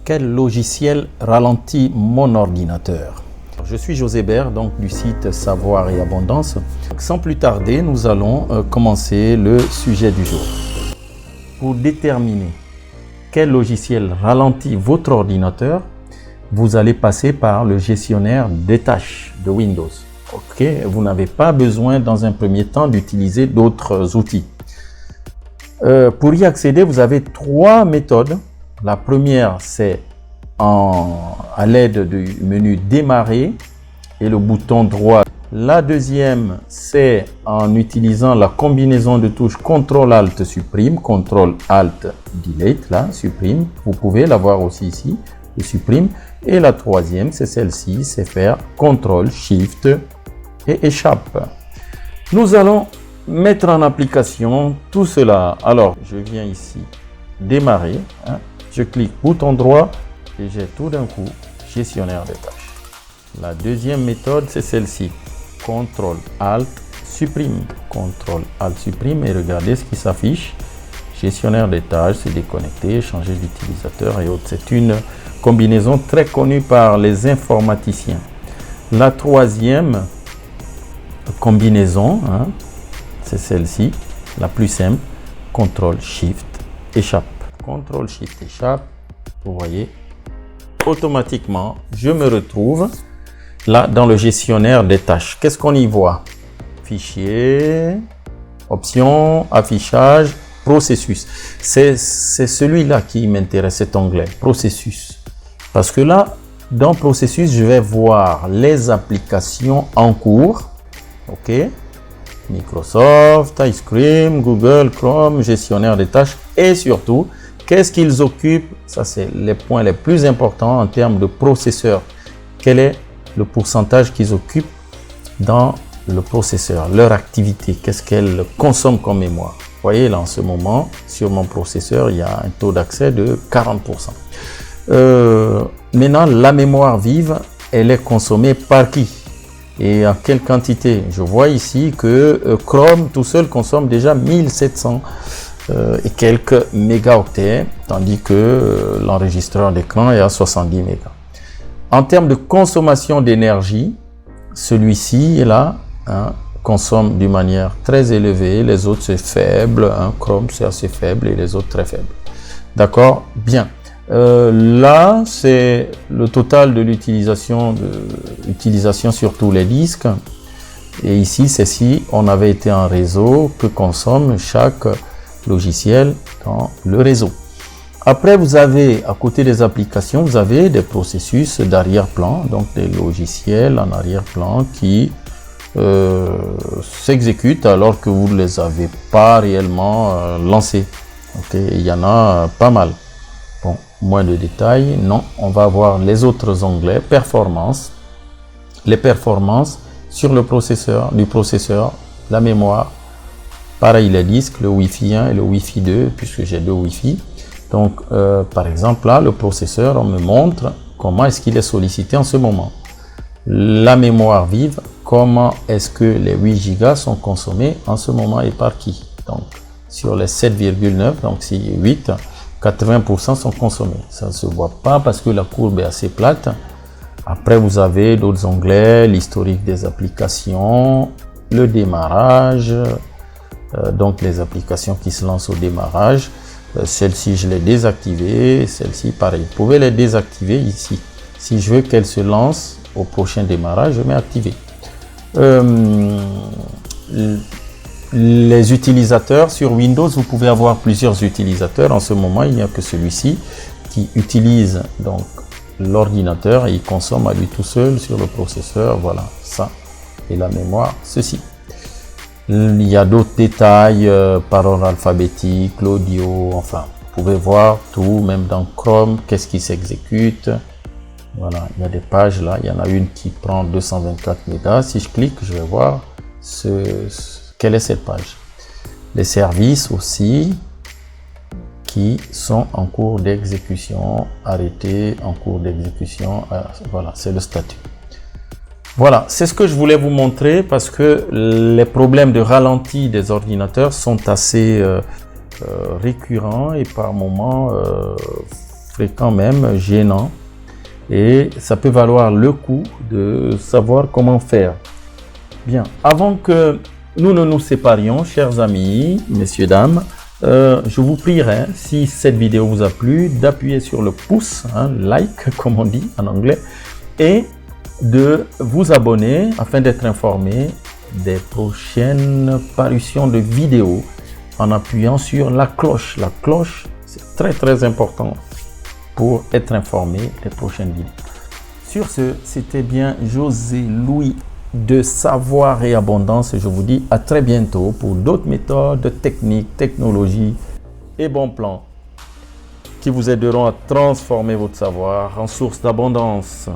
Quel logiciel ralentit mon ordinateur? Je suis José Bert, donc du site Savoir et Abondance. Sans plus tarder, nous allons commencer le sujet du jour. Pour déterminer quel logiciel ralentit votre ordinateur, vous allez passer par le gestionnaire des tâches de Windows. Ok, vous n'avez pas besoin dans un premier temps d'utiliser d'autres outils. Pour y accéder, vous avez trois méthodes. La première, c'est à l'aide du menu Démarrer et le bouton droit. La deuxième, c'est en utilisant la combinaison de touches CTRL-ALT supprime, CTRL-ALT-Delete, là, supprime. Vous pouvez la voir aussi ici, le supprime. Et la troisième, c'est celle-ci, c'est faire CTRL-SHIFT et échappe. Nous allons mettre en application tout cela. Alors, je viens ici, démarrer, je clique bouton droit et j'ai tout d'un coup gestionnaire des tâches. La deuxième méthode, c'est celle-ci, CTRL-ALT supprime, CTRL-ALT supprime et regardez ce qui s'affiche. Gestionnaire des tâches, c'est déconnecté, changer d'utilisateur et autres. C'est une combinaison très connue par les informaticiens. La troisième combinaison, c'est celle-ci, la plus simple, CTRL-SHIFT échappe. CTRL-SHIFT échappe, vous voyez, automatiquement, je me retrouve là dans le gestionnaire des tâches. Qu'est-ce qu'on y voit? Fichier, options, affichage, processus. C'est celui-là qui m'intéresse, cet onglet, processus. Parce que là, dans processus, je vais voir les applications en cours. OK? Microsoft, Ice Cream, Google, Chrome, gestionnaire des tâches et surtout, qu'est-ce qu'ils occupent? Ça, c'est les points les plus importants en termes de processeur. Quel est le pourcentage qu'ils occupent dans le processeur? Leur activité, qu'est-ce qu'elle consomme comme mémoire? Vous voyez, là, en ce moment, sur mon processeur, il y a un taux d'accès de 40%. Maintenant, la mémoire vive, elle est consommée par qui? Et à quelle quantité? Je vois ici que Chrome tout seul consomme déjà 1700 et quelques mégaoctets, tandis que l'enregistreur d'écran est à 70 mégas. En termes de consommation d'énergie, celui-ci est là, consomme d'une manière très élevée, les autres c'est faible, Chrome c'est assez faible et les autres très faibles. D'accord? Bien. Là, c'est le total de l'utilisation sur tous les disques. Et ici, c'est si on avait été en réseau, que consomme chaque logiciel dans le réseau. Après, vous avez, à côté des applications, vous avez des processus d'arrière-plan, donc des logiciels en arrière-plan qui s'exécutent alors que vous ne les avez pas réellement lancés. Okay, il y en a pas mal. Bon, moins de détails. Non, on va voir les autres onglets, performance. Les performances sur le processeur, la mémoire. Pareil, les disques, le Wi-Fi 1 et le Wi-Fi 2, puisque j'ai deux Wi-Fi. Donc, par exemple, là, le processeur, on me montre comment est-ce qu'il est sollicité en ce moment. La mémoire vive, comment est-ce que les 8 Go sont consommés en ce moment et par qui. Donc, sur les 7,9, donc c'est 8, 80% sont consommés. Ça ne se voit pas parce que la courbe est assez plate. Après, vous avez d'autres onglets, l'historique des applications, le démarrage, donc les applications qui se lancent au démarrage. Celle-ci, je l'ai désactivée. Celle-ci, pareil. Vous pouvez les désactiver ici. Si je veux qu'elle se lance au prochain démarrage, je mets activer. Les utilisateurs sur Windows, vous pouvez avoir plusieurs utilisateurs. En ce moment, il n'y a que celui-ci qui utilise donc l'ordinateur et il consomme à lui tout seul sur le processeur. Voilà, ça. Et la mémoire, ceci. Il y a d'autres détails par ordre alphabétique, l'audio, enfin, vous pouvez voir tout, même dans Chrome, qu'est-ce qui s'exécute. Voilà, il y a des pages là, il y en a une qui prend 224 mégas. Si je clique, je vais voir quelle est cette page. Les services aussi qui sont en cours d'exécution, arrêtés, en cours d'exécution. Voilà, c'est le statut. Voilà, c'est ce que je voulais vous montrer parce que les problèmes de ralenti des ordinateurs sont assez récurrents et par moments fréquent même, gênant. Et ça peut valoir le coup de savoir comment faire. Bien, avant que nous ne nous séparions, chers amis, messieurs, dames, je vous prierai, si cette vidéo vous a plu, d'appuyer sur le pouce, like comme on dit en anglais, et de vous abonner afin d'être informé des prochaines parutions de vidéos en appuyant sur la cloche. La cloche, c'est très important pour être informé des prochaines vidéos. Sur ce, c'était bien José Louis de Savoir et Abondance. Je vous dis à très bientôt pour d'autres méthodes, techniques, technologies et bons plans qui vous aideront à transformer votre savoir en source d'abondance.